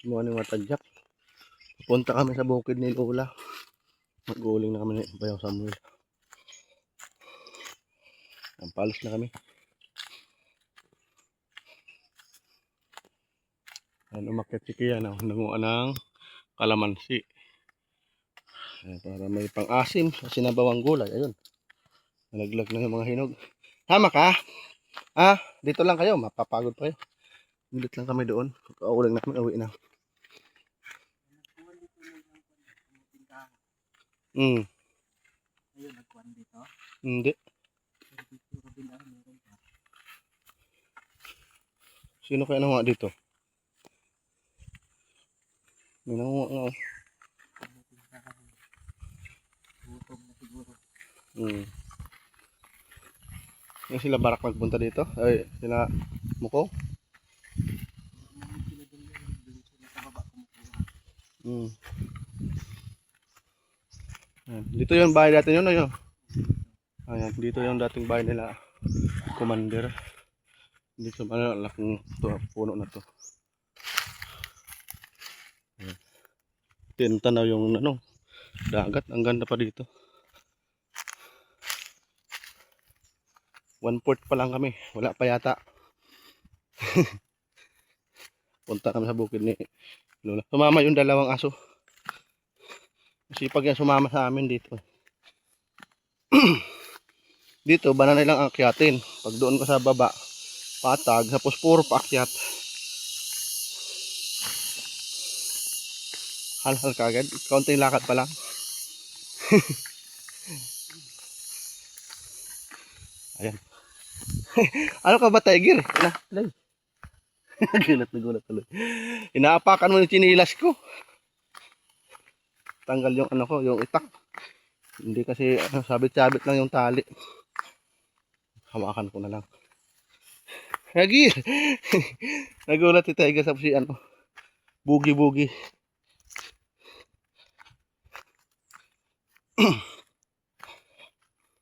Morning mga tadyak. Punta kami sa bukid ni Lola. Mag-uuling na kami ni Bayaw Samuel. Ang palos na kami. Ayan, umakyat si Kian. Nanguha ng kalamansi. Ayan, para may pang-asim sa sinabawang gulay. Ayun. Nalaglag na yung mga hinog. Tama ka? Dito lang kayo. Mapapagod pa kayo. Dito lang kami doon. Kauuling na kami. Uwi na. Ayun, nagkuhan dito. Hindi. Sino kaya nanguha dito? May nanguha nga. Gutom na siguro. Yung sila Barak magpunta dito? Ay, sila Muko? Namin sila doon sila sa baba kumukuha. Dito yung bahay natin yun. Ayun. Ayan, dito yung dating bahay nila. Commander. Dito ano, laking puno na to. Tinta na yung ano, dagat. Ang ganda pa dito. 1/4 pa lang kami. Wala pa yata. Punta kami sa bukid ni Lola. Sumama yung dalawang aso. Masipag yan sumama sa amin dito. Dito, bana nilang akyatin. Pag doon ka sa baba, patag, tapos puro paakyat. Hal-hal ka agad. Kaunting lakad pa lang. Ayan. Ano ka ba, Tiger? Gulat na gulat tuloy. Inaapakan mo yung chinilas ko. Tanggal yung ano ko, yung itak. Hindi kasi sabit-sabit lang yung tali. Hawakan ko na lang. Hagir! Nagulat si Tiger sa si ano. Bugi-bugi.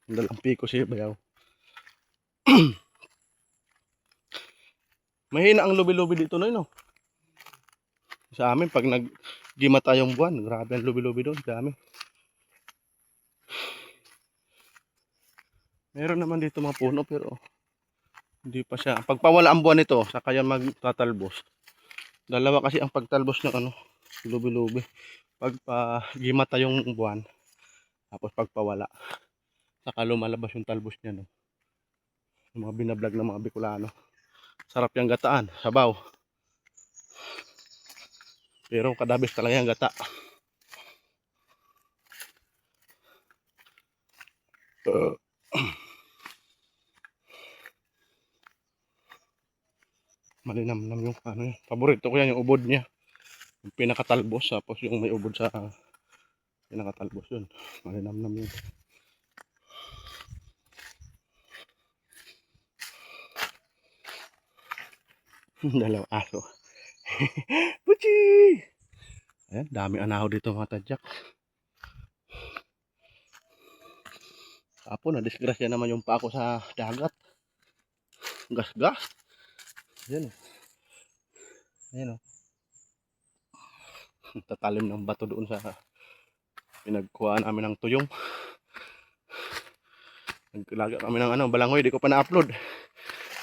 Dalang piko si Bayaw. Mahina ang lubi-lubi dito no. Sa amin pag naggima tayong buwan, grabe ang lubi-lubi doon sa amin. Meron naman dito mga puno pero hindi pa siya. Pagpawala ang buwan nito, saka yan magtatalbos. Dalawa kasi ang pagtalbos ng ano, lubi-lubi. Pagpagima tayong buwan, tapos pagpawala, saka lumalabas yung talbos niya no. Yung mga binablog ng mga Bicolano. Sarap yung gataan, sabaw. Pero kadabis talaga yung gata. Malinamnam yung ano yun. Paborito ko yan yung ubod niya. Yung pinakatalbos, tapos yung may ubod sa pinakatalbos yun. Malinamnam yun. Dalawang aso. Puchi! Ayan, dami anahaw dito mga tadyak. Apo, na-disgrasya naman yung pa ako sa dagat. Gas-gas. Ayan o. Ayan o. Tatalim ng bato doon sa pinagkuhaan namin ng tuyong. Naglaga kami ng ano, balangoy. Di ko pa na-upload.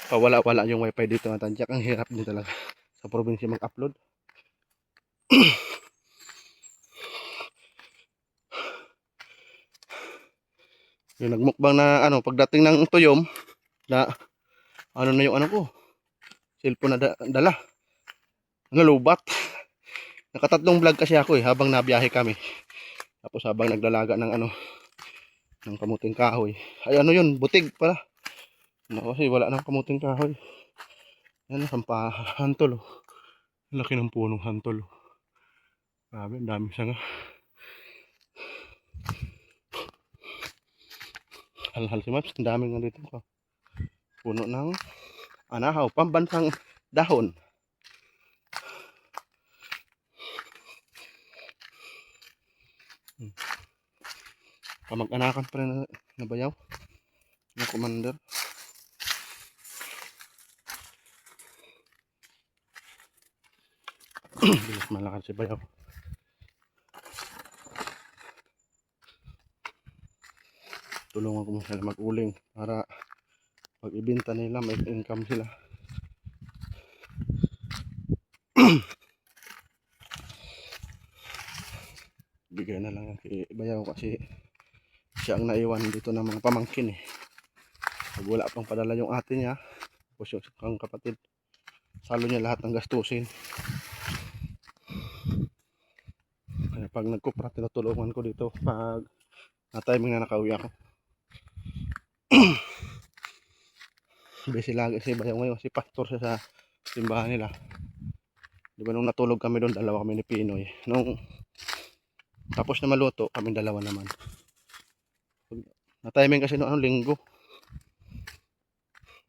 Pawala-wala yung wifi dito mga tadyak. Ang hirap din talaga sa probinsya mag-upload. Yung nagmukbang na ano, pagdating ng tuyom na ano na yung ano ko, cellphone na dala, nalubat. Nakatatlong vlog kasi ako habang nabiyahe kami, tapos habang naglalaga ng ano, ng kamuting kahoy. Ay ano yun, butig pala kasi wala nang kamuting kahoy. Yan, hantol oh. Laki ng punong hantol oh. Grabe, ang dami sanga. Hal-hal si Maps, ang dami nga dito ko. Puno ng anahaw, pambansang dahon. Kamag-anakan pa rin na Bayaw na Commander. Bilis malakad si Bayaw. Tulungan ko mo sila mag-uling para pag ibenta nila may income sila. Bigay na lang kay Bayaw kasi siya ang naiwan dito ng mga pamangkin eh. Pag wala pang padala yung ate niya, tapos yung kang kapatid, salo niya lahat ng gastusin. Kaya pag nagkupra, tinutulungan ko dito pag na-timing na nakauwi ako. Busy lagi si Bayaw ngayon, si pastor siya sa simbahan nila. Di ba nung natulog kami doon, dalawa kami ni Pinoy. Nung tapos na maluto, kami dalawa naman. Na-timing kasi noong linggo.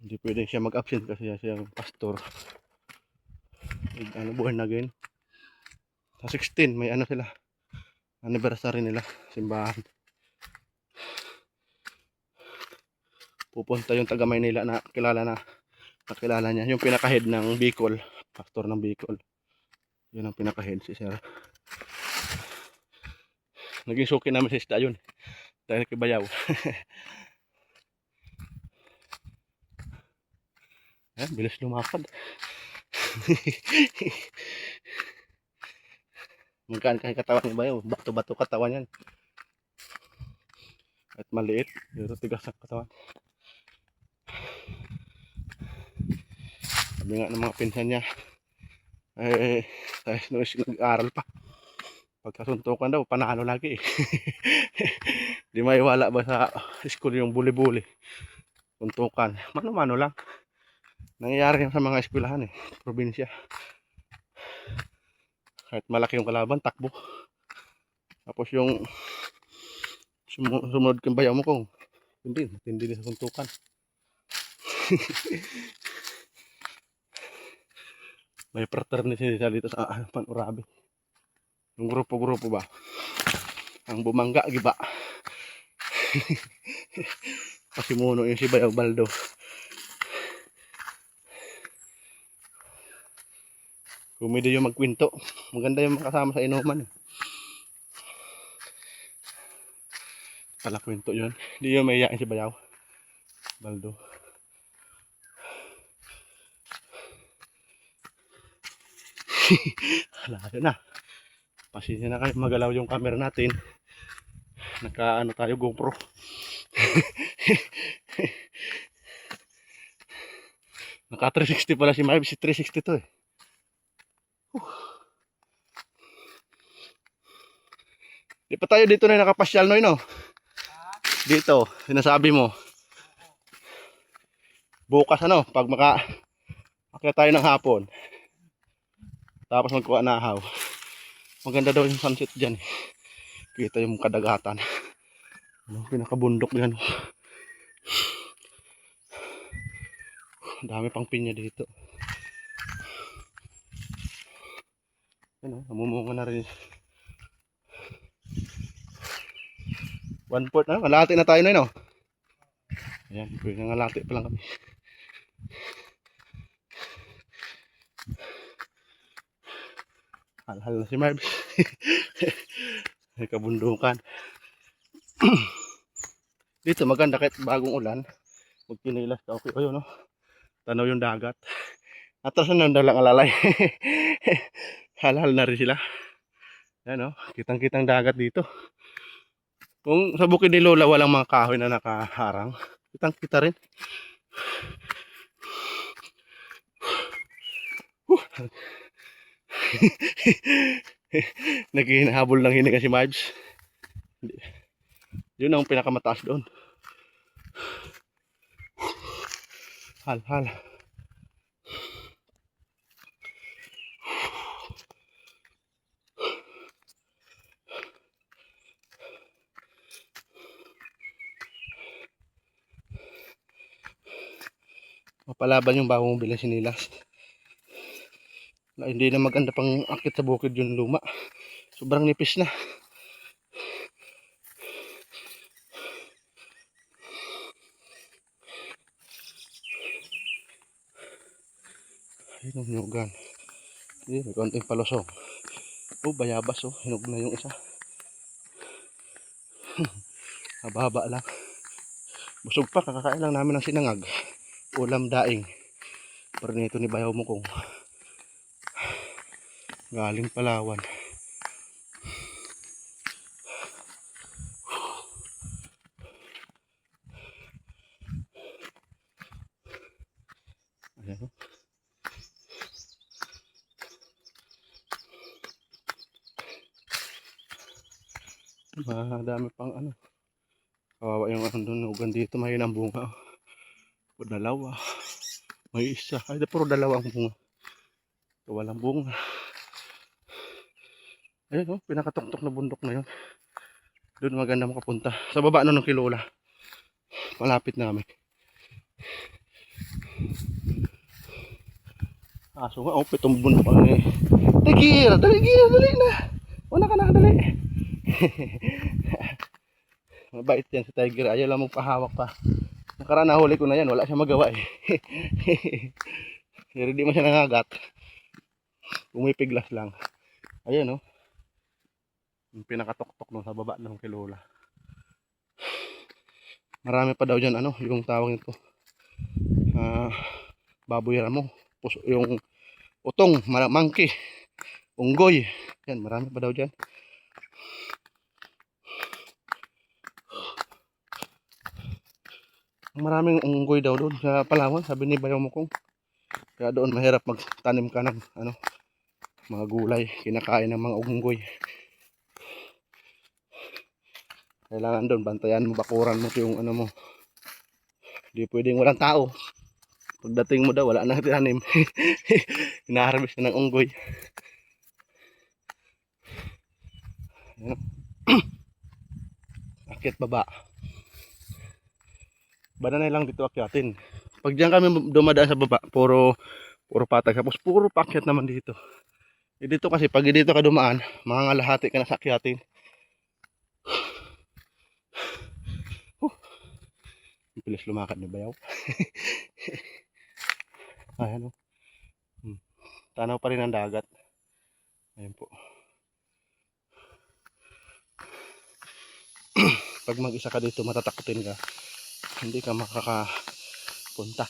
Hindi pwedeng siya mag-absent kasi siya ang pastor. Born again. Sa 16, may ano sila. Anniversary nila, simbahan. Pupunta yung taga Maynila na nakilala niya. Yung pinaka-head ng Bicol, pastor ng Bicol. Yun ang pinaka-head si Sir. Naging suki namin si Ista yun. Dahil kay Bayaw. Ayan, bilis lumapad. Magkaan kahit katawan ni Bayaw. Bato-bato katawan yan. At maliit. Pero tigas ang katawan. Sabi nga ng mga pinsan niya. Tayo nag-aaral pa. Pagkasuntukan daw, panalo lagi eh. Di maiwala ba sa school yung buli-buli. Suntukan. Mano-mano lang. Nangyayari yan sa mga eskwelahan eh. Probinsya. Kahit malaki yung kalaban, takbo. Tapos yung sumunod kang Bayaw mo kung hindi din sa suntukan. May fraternity sila dito sa Panurabe. Yung grupo-grupo ba? Ang bumangga, giba. Kasi muno yung si Bayaw Baldo. Kumidi yung magkwento. Maganda yung makasama sa inuman. Pala kwento yun. Hindi yung maiyain si Bayaw Baldo. Lalo na. Pasensya na kayo, magalaw yung camera natin. Naka tayo GoPro. Naka 360 pala si Marv, si 360 to eh. Di pa tayo dito na nakapasyal no, no? Dito, sinasabi mo. Bukas ano, pag akyat tayo ng hapon. Tapos magkuha na haw. Maganda daw yung sunset dyan. Kita yung kadagatan. Ano, pinakabundok yan. Dami pang pinya dito. Ano, namumunga na rin. 1/4 na, malati na tayo na yun. Ayan, pwede nga lati pa lang kami. Hal-hal na si Marv. May kabundukan. Dito maganda kahit bagong ulan. Magpinilas ka, okay. Ayun, no? Tanaw yung dagat. Atras na dalang alalay. Hal-hal na rin sila. Ayan, no? Kitang-kitang dagat dito. Kung sa bukid ni Lola walang mga kahoy na nakaharang, kitang-kita rin. Naghihabol ng hininga si Marvs. Yun ang pinakamataas doon. Hal-hal. Mapalaban yung bagong bilang sinilas. Na hindi na maganda pang akit sa bukid yung luma. Sobrang nipis na. Ayun yung nyugan. May konting palusong. Bayabas hinog na yung isa. Haba-haba lang. Busog pa, kakakain lang namin ng sinangag. Ulam daing. Parnito ni Bayaw mo kung galing Palawan. Ayan. Madami pang kawawa yung doon ugan dito, may ang bunga. Dalawa, may isa, ay puro dalawang bunga. Walang bunga. Ayun pinakatuktok na bundok na yun. Doon maganda makapunta. Sa baba ng Kilola. Malapit na kami. Aso nga, pitong bundok Tigil, dali na. Una ka na, dali. Mabait yan si Tiger, ayaw lang magpahawak pa. Nakaraan nahuli ko na yan, wala siya magawa Pero di mo siya nangagat. Pumipiglas lang. Ayan yung pinakatuktok sa baba ng Kilola. Marami pa daw dyan yung tawag nito. Baboy ramo. Yung utong, monkey, unggoy. Yan, marami pa daw dyan. Maraming unggoy daw doon sa Palawan, sabi ni Bayaw mo kung. Kaya doon mahirap magtanim ka ng mga gulay, kinakain ng mga unggoy. Kailangan doon bantayan mo, bakuran mo yung mo. Hindi pwedeng walang tao. Pagdating mo daw wala nang tinanim. Hinaharvest na ng unggoy. Akit baba. Bananay lang dito akyatin. Pag diyan kami dumadaan sa baba, puro patag. Tapos puro pakyat naman dito. Dito kasi pag dito ka dumaan, mangangalahati ka na sa akyatin. Pilis lumakad ni Bayaw. Ayan Tanaw pa rin ang dagat. Ayan po. Pag mag-isa ka dito, matatakutin ka. Hindi ka makakapunta.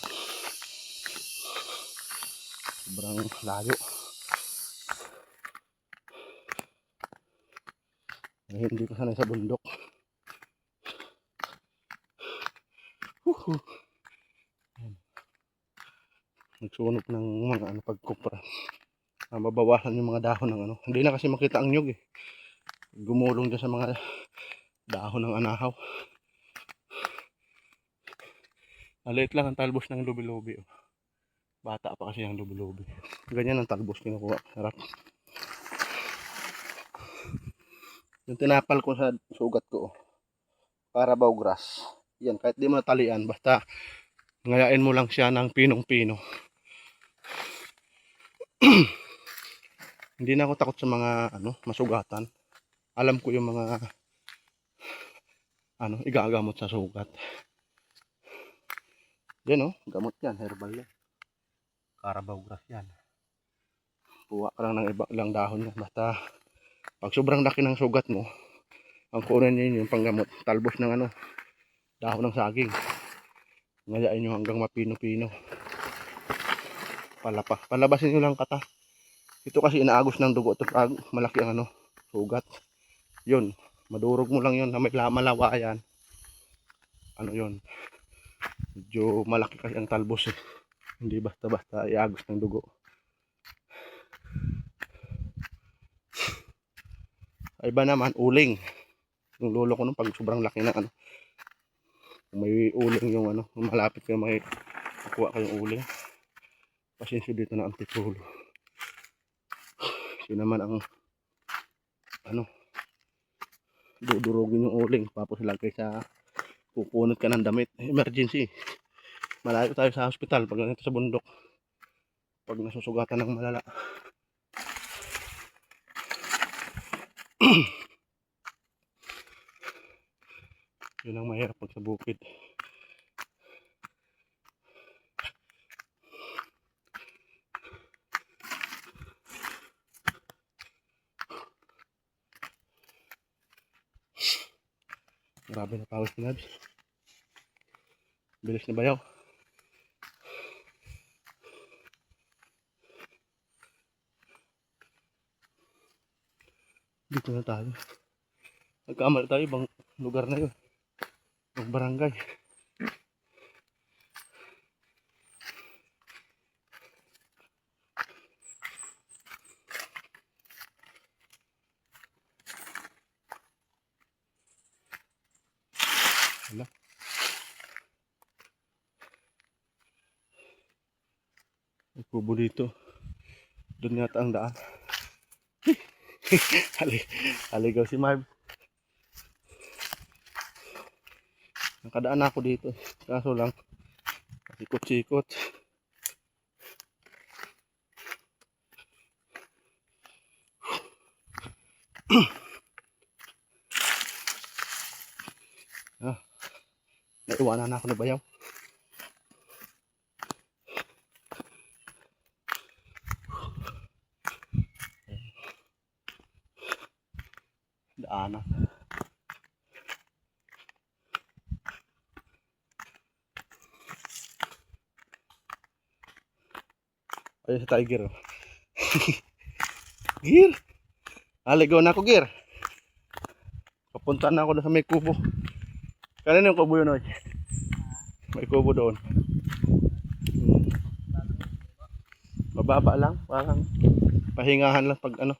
Sobrang layo. Hindi ko sanay sa bundok. Nagsunog ng mga pagkupra. Mabawasan yung mga dahon ng Hindi na kasi makita ang nyug Gumulong dyan sa mga dahon ng anahaw. Maliit lang ang talbos ng lubi-lubi. Bata pa kasi ang lubi-lubi. Ganyan ang talbos kinukuha. Sarap. Yung tinapal ko sa sugat ko. Carabao grass. Yan, kahit di mo natalian. Basta ngayain mo lang siya ng pinong-pino. Hindi na ako takot sa mga masugatan. Alam ko yung mga igagamot sa sugat. Yan gamot yan, herbal yan. Carabao grass yan. Puwa ka lang ng ilang dahon yan. Basta pag sobrang laki ng sugat mo, ang kunin niyo yung panggamot. Talbos ng dahon ng saging. Ngayain nyo hanggang mapino-pino. Palabasin nyo lang kata. Ito kasi inaagos ng dugo. Ito malaki ang sugat. Yun. Madurog mo lang yun na may malawayan. Yun. Medyo malaki kasi ang talbos Hindi basta-basta iagos ng dugo. Iba naman, uling. Yung lolo ko pag sobrang laki na may uling yung malapit kayo may kukuha kayong uling. Pasensyo dito na antipolo. Yun naman ang dudurugin yung uling tapos lagay sa pupunot ka ng damit. Emergency. Malayo tayo sa hospital pag ganito sa bundok. Pag nasusugatan ng malala. Yun ang mahirap pag sa bukid. Grabe na pawis ni Nabs. Bilis ni Bayaw. Dito na tayo. Nagkamali tayo, ibang lugar na yun. Ibang barangay. Hala. May kubo dito. Doon yata ang daan. Haligaw si Marv. Nakadaan ako dito. Kaso lang, sikot-sikot. Naiwanan na ako na Bayaw. Daanan. Ayun si Tiger. Gir! Aligaw na ako, Gir. Papunta na ako doon sa may kubo. Kanina yung kubo yun, oy. May kubo doon. Mababa lang, parang pahingahan lang pag ano.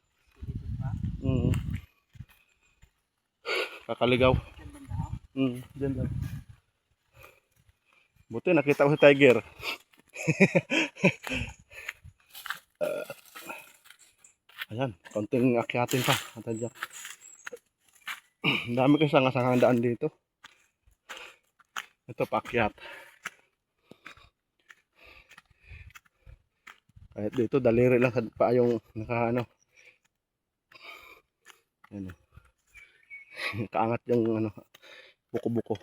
Kakaligaw. Diyan lang. Buti nakita ko si Tiger. Ayan, konting akyatin pa. Ang dami kasi sanga-sangang daan dito. Ito paakyat. Kahit dito daliri lang sa paa yung nakaano. Ayan. Kaangat yung ano, buko-buko.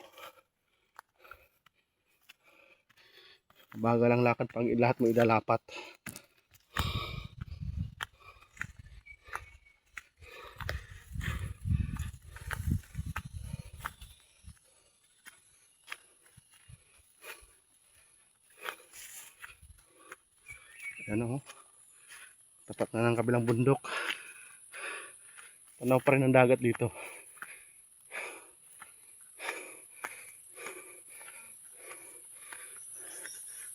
Baga lang lakad pang lahat mo idalapat. Ayan o. Tapat na ng kabilang bundok. Tanaw pa rin ang dagat dito.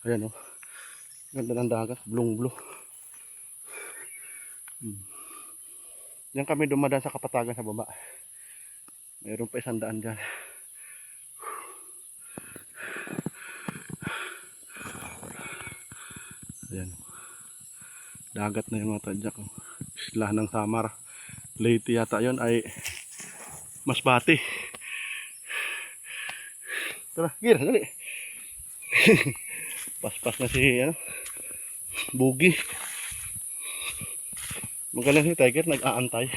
Ayan o. Ganda ng dagat. Blue. Diyan kami dumadaan sa Kapatagan sa baba. Mayroon pa isang daan dyan. Ayan. Dagat na yung mga tadyak. Isla ng Samar. Leyte yata yun ay Masbate. Tara, Gir, dali. Paspas na si ano, Bugi. Magaling si Tiger, nag-aantay.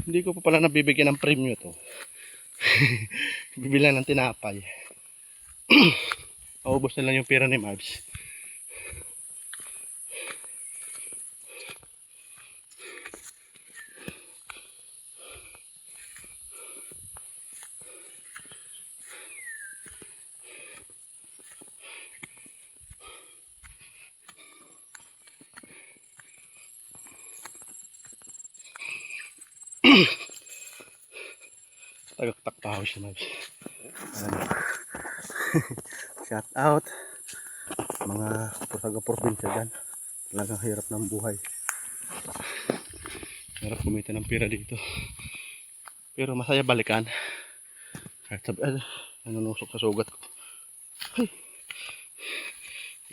Hindi ko pa pala nabibigyan ng premyo to. Bibilan ng tinapay. Naubos na lang yung pera ni Mavs. Tagaktak pa ako si Mavs. Shout out mga taga-probinsya dyan. Talagang hirap ng buhay. Hirap kumita ng pera dito. Pero masaya balikan. Kahit sabi, nanunusok sa sugat ko. Ay,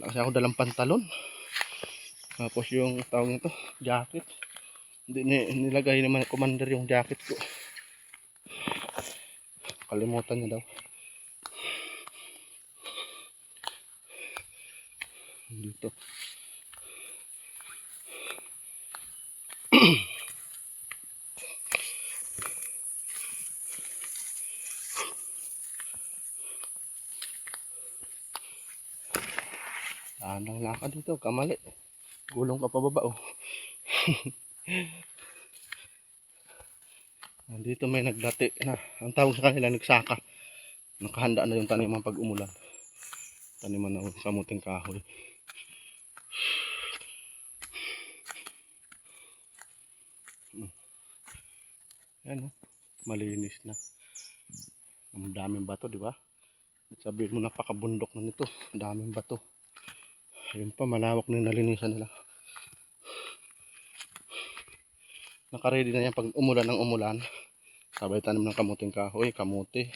wala kasi ako dalang pantalon. Tapos yung tawag nito, jacket. Hindi nilagay naman commander yung jacket ko. Kalimutan niya daw. Dito. Anong lakad dito, kamali. Gulong ka pababa oh. Dito may nagdati na. Ang tawag sa kanila nagsaka. Nakahanda na yung taniman pag umulan. Taniman ng kamuting kahoy. Ayan, oh. Malinis na. Ang daming bato, di ba? Sabihin mo napakabundok na nito. Ang daming bato. Ayun pa, malawak na yung nalinisan nila. Nakaready na yan pag umulan ng umulan. Sabay tanim ng kamuting kahoy, kamuti.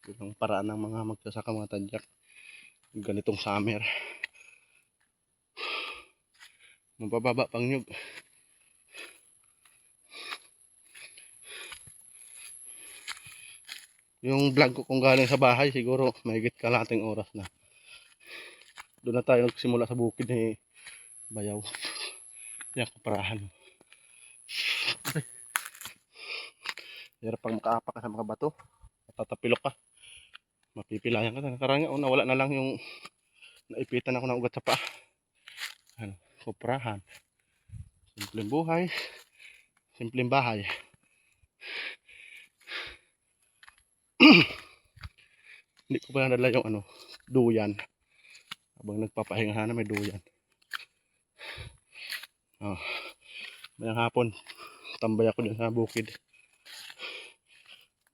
Yun ang paraan ng mga magsasaka mga tadyak. Ganitong summer. Mabababa pang nyug. Yung vlog ko kung galing sa bahay, siguro mahigit kalating oras na. Doon na tayo nagsimula sa bukid ni Bayaw. Yan, kaparahan. Hirap pag makaapak ka sa mga bato. Tatapilok ka. Mapipilayan ka. Nakaranga, nawala na lang yung naipitan ako ng ugat sa paa. Ano, kuprahan. Simpleng buhay. Simpleng bahay. Hindi ko pa nadala yung duyan. Habang nagpapahinga na may duyan. Oh, mayang hapon, tambay ako dun sa bukid.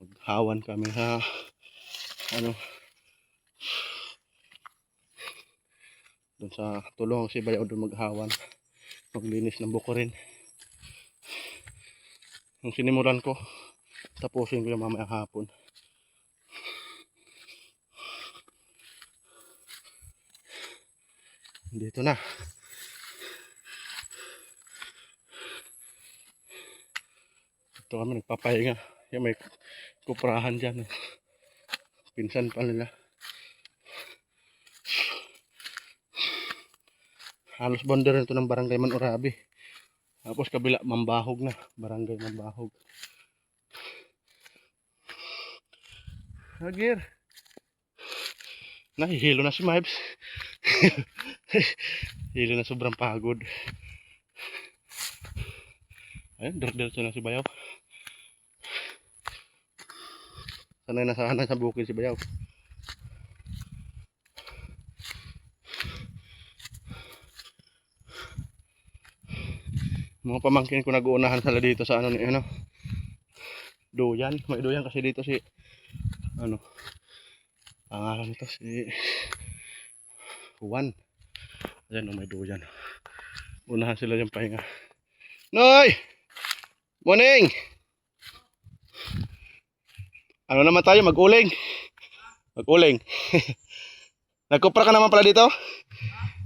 Maghawan kami sa dun sa tulong si Bayaw dun maghawan. Maglinis ng buko rin. Yung sinimulan ko, tapusin ko yung mamayang hapon. Dito na. Dito kami nagpapahinga. Yung may kuprahan dyan. Pinsan pa nila. Halos bonder nito ng barangay Manurabi. Tapos kabila Mambahog na. Barangay Mambahog. Agir. Nahihilo na si Mibes. Hilo na sobrang pagod. Ayun, diretso na si Bayaw. Sanay na sa bukid si Bayaw. Mga pamangkin ko nag-uunahan sila dito sa duyan. May duyan kasi dito si pangalan nito si Juan. Ayan, may duyan. Unahan sila yung pahinga. Noy! Morning! Ano naman tayo? Mag-uling. Mag-uling. Nagkupra ka naman pala dito?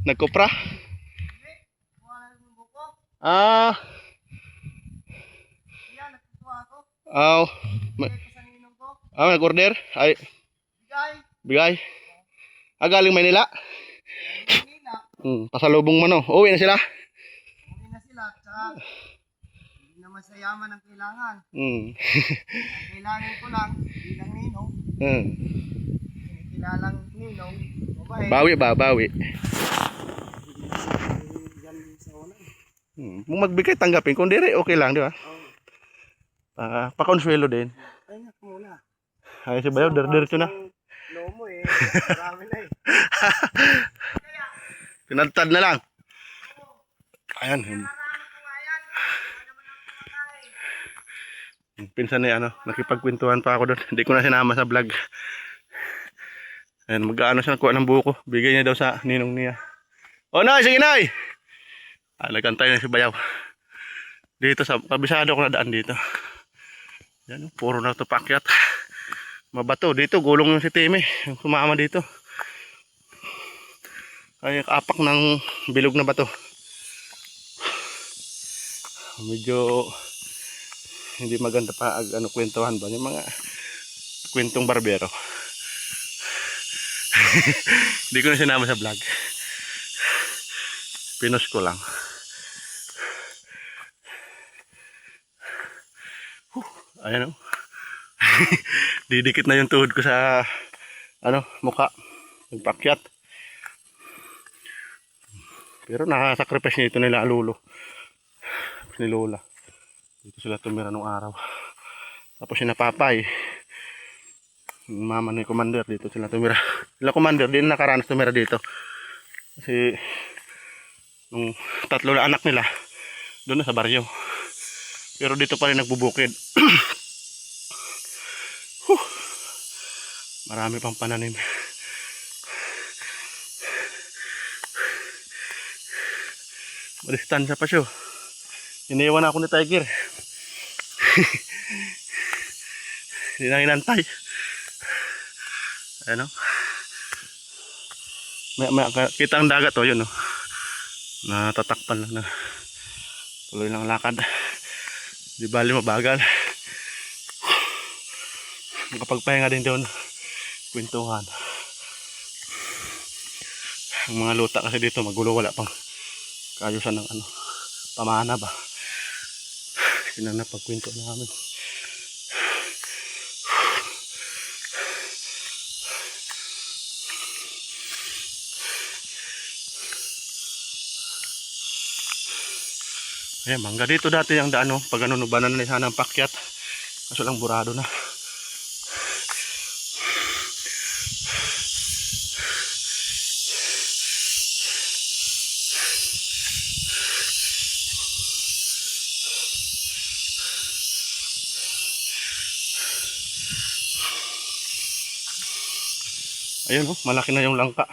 Nagkupra? Ah. Nag-order? Ay. Bigay. Galing Maynila? Pasalubong mo no. Uwi na sila? Uwi na sila. Tsaka, hindi naman sa yaman ang kailangan. Ang kailangan ko lang, bilang ninong. Kilalang ninong. Bawi ba? Bawi. Kung magbigay, tanggapin. Kung dire, okay lang, di ba? Pa-consuelo din. Ay, nga muna. Ay, si Bayaw, diretso na. Lomo marami na Tinadtad na lang. Ayan. Pinsan na nakipagkwentuhan pa ako doon. Hindi ko na sinama sa vlog. Ayan, mag-aano siya nakuha ng buko. Bigay niya daw sa ninong niya. Oh, Nay! Sige, Nay! Nagantay na si Bayaw. Dito sa kabisado ko na daan dito. Yan, puro na ito paakyat. Mabato. Dito, gulong yung si Timmy. Yung sumama dito. Ay, apak ng bilog na bato. Medyo hindi maganda pa kwentuhan ba yung mga kwentong barbero. Hindi ko na sinama sa vlog. Pinos ko lang. Ayan o. Didikit na yung tuhod ko sa mukha. Nagpakyat. Pero nakasakripisyo nito nila Lolo. Ni Lola. Dito sila tumira nung araw. Tapos si Napapay. Yung mama ni Commander dito sila tumira. Sila Commander din nakaranas tumira dito. Kasi nung tatlo na anak nila doon na sa baryo. Pero dito pa rin nagbubukid. Marami pang pananim. Madistansya pa siya. Iniwan ako ni Tiger. Hindi na hinantay. Ano? May kita ang dagat, oh, yun, oh. Natatakpan lang na. Tuloy lang lakad. Di bali mabagal. Makapagpahinga din doon. Kwentuhan. Ang mga luta kasi dito magulo, wala pang kaayusan ng ano, pamana ba. Yun ang napagkwento namin. Ayan, mangga dito dati ang daan, no? Pag ano, nubanan na sana ang pakyat. Kaso lang burado na. Ayun, oh, malaki na yung langka.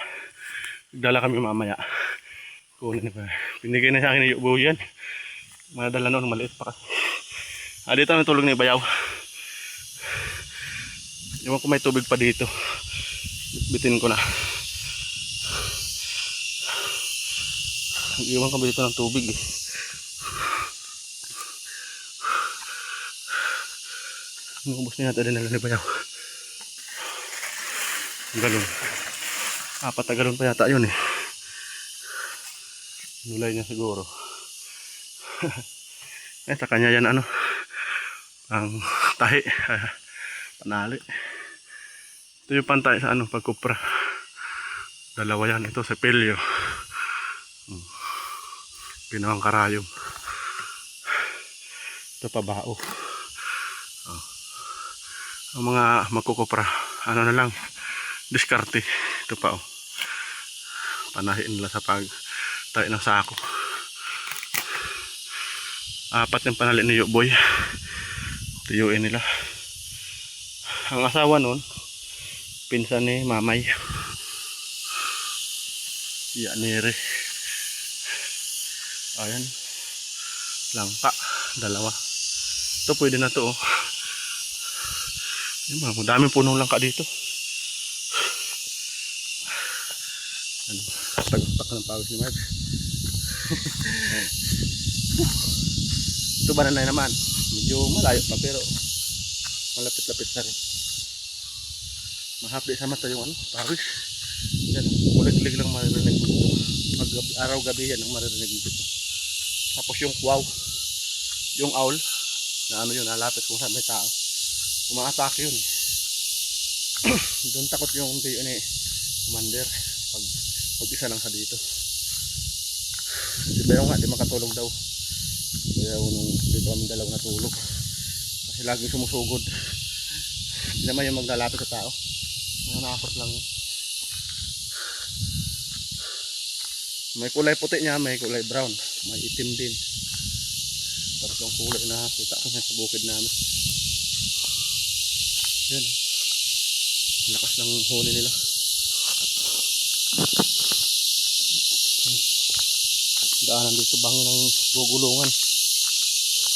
Dala kami mamaya. Kunin pa. Pinigay na sa akin ni Yubo yan. Madala noon, maliit pa kasi. Dito ang tulog ni Bayaw. Ewan ko may tubig pa dito. Bitin ko na. Iwan ko ba dito ng tubig eh. Nubos niya natin dinala ni Bayaw. Galon. 4 na galon pa yata yun eh. Nulay niya siguro. Sa kanya yan ano, ang tahi, panali. Ito yung pantay sa ano, pagkupra. Dalawa yan, ito sa pelyo. Ginawang karayom. Ito pabao. Ang mga magkukupra, ano na lang, diskarte. Ito pa, oh. Panahin nila sa pagtahi ng sako. 4 yung panali ni Yuboy. Tuyuin nila. Ang asawa nun, pinsan ni Mamay. Yanire. Ayan. Langka. 2. Ito pwede na to, oh. Yung daming punong langka dito. Ano, tagpak ng pawis ni Mark. Ito bananay naman. Medyo malayo pa pero malapit-lapit na rin. Mahapdi sa mata yung ano, pawis. Yan, kulig-lig lang maririnig mo dito. Araw-gabi yan ang maririnig mo dito. Tapos yung wow, yung owl, na ano yun, nalapit kung saan may tao. Umaatake yun eh. Doon takot yung tiyo ni Commander pag isa lang sa dito. Si Bayaw nga, di makatulog daw. Bayaw nung dito kami dalaw natulog. Kasi laging sumusugod. Hindi naman yung maglalapit sa tao. Nakakot lang yun. May kulay puti niya, may kulay brown. May itim din. Tapos yung kulay na kita ko sa bukid namin. Yan. Lakas ng huni nila. Daanan dito bangin ng gugulungan.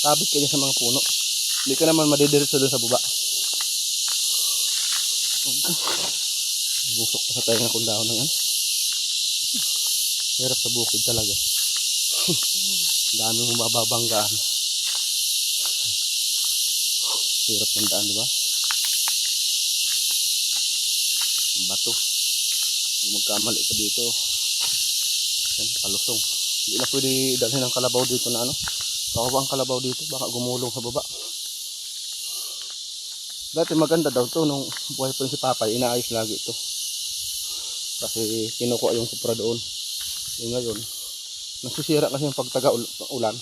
Tabit kayo sa mga puno. Hindi ka naman madidiretso doon sa baba. Busok pa sa tayo kung dahon ng ano. Hirap sa bukid talaga. Dami mong mababanggaan. Hirap ng daan, diba? Bato. Kung magkamali ka dito, yan, palusong. Hindi na pwede dalhin ang kalabaw dito na ano. Kawawa ang kalabaw dito, baka gumulong sa baba. Dati maganda daw to nung buhay pa si Papa, inaayos lagi ito. Kasi kinukuha yung kupra doon. Yung ngayon, nasisira kasi yung pagtaga ulan.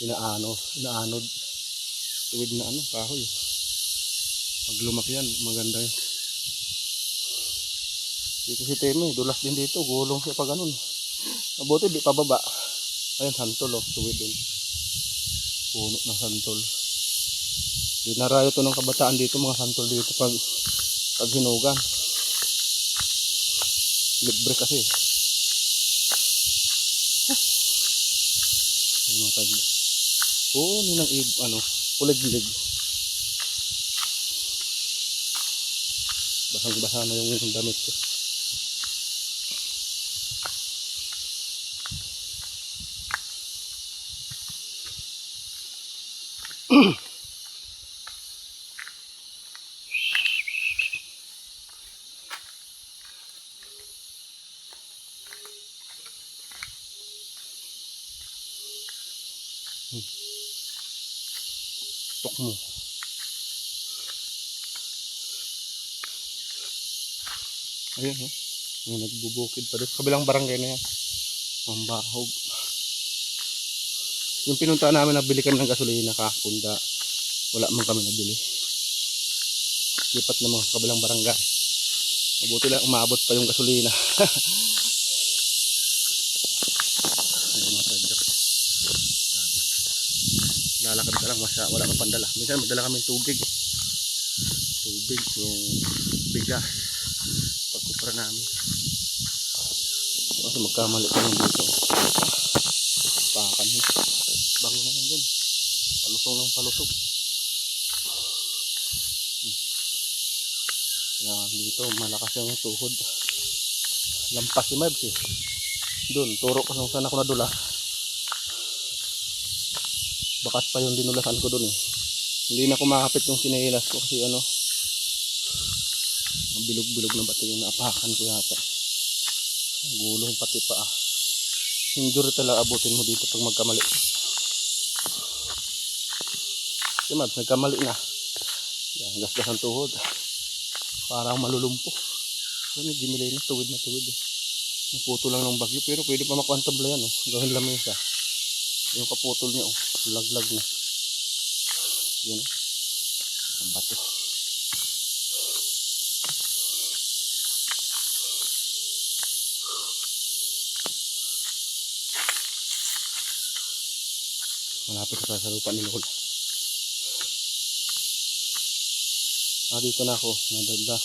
Inaanod. tuwid na ano, kahoy. Pag lumaki yan, maganda yan. Dito si Teme, dulas din dito, gulong siya pag ganun. Mabuti di pababa. Ayun, santol oh, tuwid dun. Puno ng santol. Dinarayo to ng kabataan dito, mga santol dito pag hinugan. Libre kasi. Ayun mga tagda. Oo, ninang ano, kulig-lig. Basang-basa na yung damit ko. Tok mo. Ayun oh. Yung nagbubukid pa dito. Kabilang barangay na yan. Mambahog. Yung pinuntaan namin, nabili kami ng gasolina kahapon. Wala man kami nabili. Lipat na mga kabilang barangay. Mabuti lang, umabot pa yung gasolina. Ayun mga tadyak. Lalakad ka lang, wala kang pandala. Minsan magdala kami tubig. Tubig, yung bigas. Pagkupra namin. Kasi magkamali ka lang dito. Pakan mo. Bango na lang dyan. Palusong ng palusok. Yan, dito malakas yung tuhod. Lampas si Mabs eh. Doon, turo ko kung saan ako nadula. Bakas pa yung dinulasan ko doon eh. Hindi na kumakapit yung sinelas ko kasi ano, bilog-bilog na bato yung naapakan ko yata. Gulong pati pa ah. Injury talaga abutin mo dito pag magkamali. Si Mabs, nagkamali na. Yan, gasgas ang tuhod. Parang malulumpo. Yan, gimilay na tuwid eh. Naputo lang ng bagyo pero pwede pa makuantabla yan oh. Gawin lamesa. Yung kaputol niya oh, laglag na. Yan oh. Ang bato. Malapit na sa lupa ni Lola. Dito na ako, nadagda.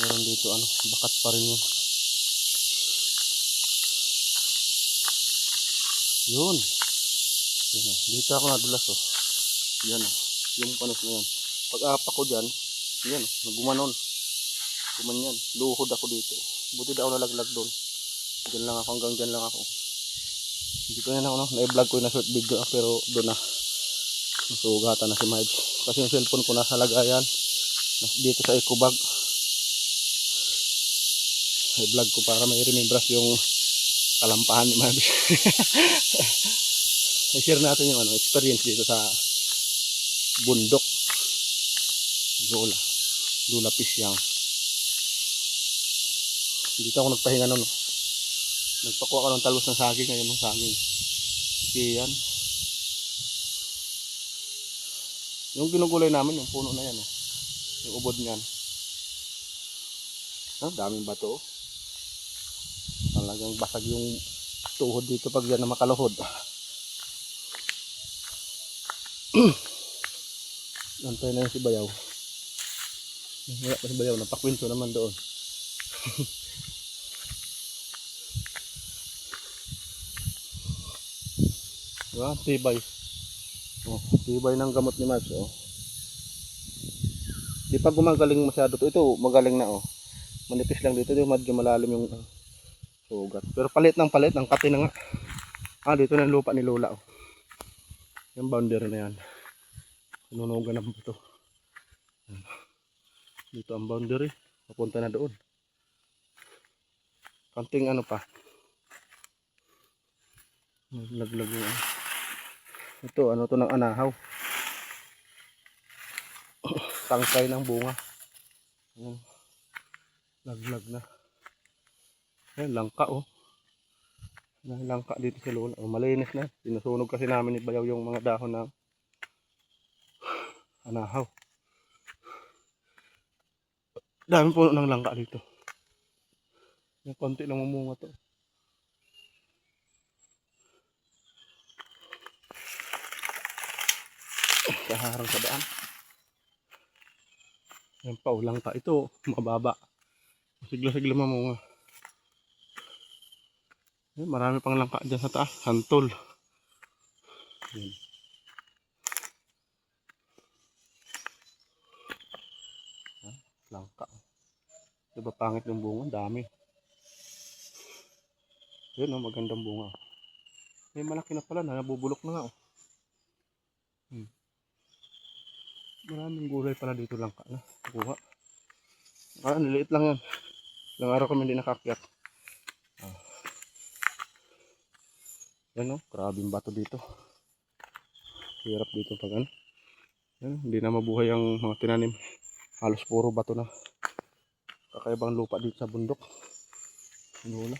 Meron dito ano, bakat pa rin yun. Yun. Yan oh. Dito ako nadulas oh. Yan oh. Yung panos na yan. Pag-apa ko dyan, yan oh. Nagumanon. Gumanyan. Luhod ako dito. Buti daw nalaglag doon. Diyan lang ako, hanggang dyan lang ako. Dito na ako no. Na-vlog ko yung na-short video pero doon na. Nasugatan na si Mibes. Kasi yung cellphone ko nasa lagayan. Dito sa eco bag. I-vlog ko para may remembrance yung kalampahan ni Mibes. I-share natin yung ano, experience dito sa bundok. Lula Pisyang. Dito ako nagpahinga nun. Nagpakuha ko ng talbos ng saging. Ngayon ng saging. Okay yan. Yung ginugulay namin, yung puno na yan. Oh. Yung ubod niyan. Daming bato. Talagang basag yung tuhod dito pag yan na makaluhod. Nantay na yung si Bayaw. Wala pa si Bayaw. Napakwinto naman doon. Diba? Tibay. Oh, tibay ng gamot ni Mibes. Oh. Di pa gumagaling masyado to. Ito magaling na oh. Manipis lang dito. Medyo malalim yung sugat. Pero palit ng kati na nga. Dito na yung lupa ni Lola oh. Yung boundary na yan. Sinunugan na ito. Dito ang boundary. Papunta na doon. Kanting ano pa. Laglag yung ano. Ito ano to ng anahaw. Tangkay ng bunga. Laglag na. Ayan, langka oh. Langka dito sa Lola. Malinis na. Sinusunog kasi namin ni Bayaw yung mga dahon na anahaw. Dami puno ng langka dito. May konti lang mamunga to. Kaharang sa daan. Yan pa, langka ito. Mababa. Sigla-sigla mamunga. Yan, marami pang langka dyan sa taas. Hantol. Yan. Langka. Diba pangit yung bunga? Dami. Yun oh, magandang bunga. May malaki na pala na nabubulok na nga oh. Maraming gulay pala dito langka na. Bunga. Niliit lang yan. Ilang araw kami hindi nakakyat. Yan oh, grabing bato dito. Hirap dito pag ano. Yan, hindi na mabuhay ang mga tinanim. Halos puro bato na. Kakaibang lupa dito sa bundok. Lula.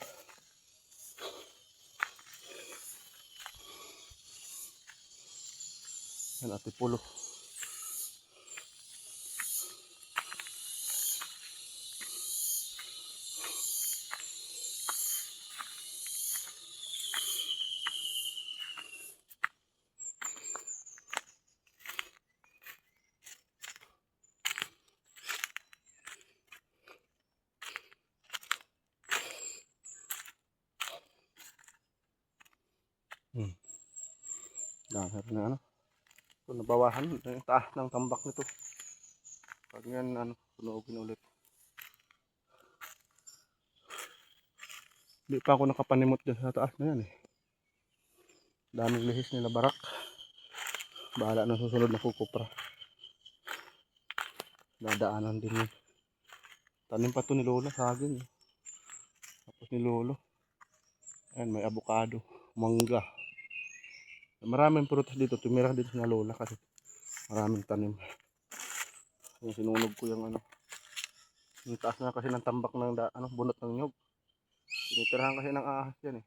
Yan, atipulo. Dahil na ano. So, nabawahan yung taas ng tambak nito. Pag yan ano, sunugin ulit. Hindi pa ako nakapanimot dyan sa taas na yan eh. Daming lihis nila barak. Bahala na susunod na kukupra. Dadaanan din yun. Tanim pa to ni Lola, saging. Tapos ni Lolo. Ayan, may avocado, mangga. Maraming prutas dito. Tumira dito na Lola kasi maraming tanim. Yung sinunog ko yung ano. Yung taas na kasi ng tambak ng bunot ng nyog. Tinitirahan kasi ng ahas yan eh.